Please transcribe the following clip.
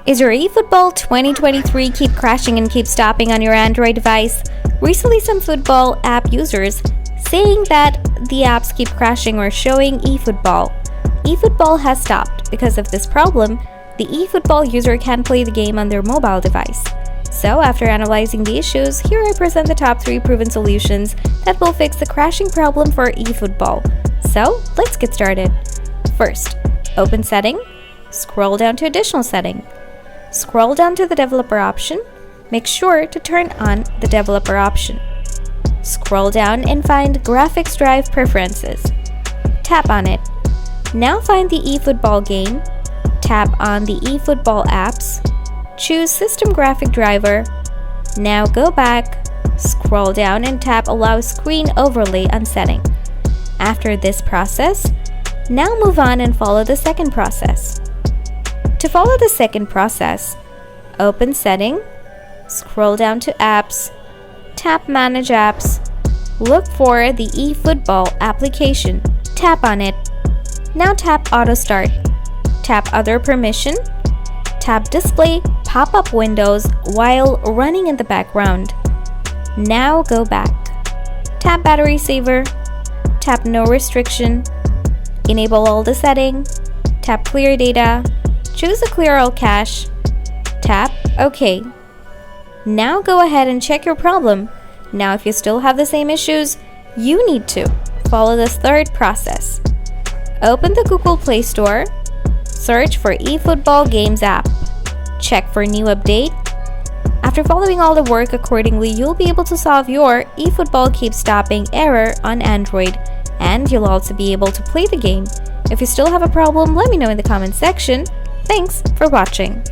Is your eFootball 2023 keep crashing and keep stopping on your Android device? Recently, some football app users saying that the apps keep crashing or showing eFootball. eFootball has stopped. Because of this problem, the eFootball user can't play the game on their mobile device. So after analyzing the issues, here I present the top 3 proven solutions that will fix the crashing problem for eFootball. So let's get started. First, open Setting, scroll down to Additional Setting. Scroll down to the Developer option. Make sure to turn on the Developer option. Scroll down and find Graphics Drive Preferences. Tap on it. Now find the eFootball game. Tap on the eFootball apps. Choose System Graphic Driver. Now go back, scroll down and tap Allow Screen Overlay on Setting. After this process, now move on and follow the second process. To follow the second process, open Setting, scroll down to Apps, tap Manage Apps, look for the eFootball application, tap on it. Now tap Auto Start, tap Other Permission, tap Display pop-up windows while running in the background. Now go back, tap Battery Saver, tap No Restriction, enable all the setting, tap Clear Data, choose a Clear All Cache, tap OK. Now go ahead and check your problem. Now if you still have the same issues, you need to follow this third process. Open the Google Play Store, search for eFootball Games app, check for new update. After following all the work accordingly, you'll be able to solve your eFootball keep stopping error on Android, and you'll also be able to play the game. If you still have a problem, let me know in the comment section. Thanks for watching.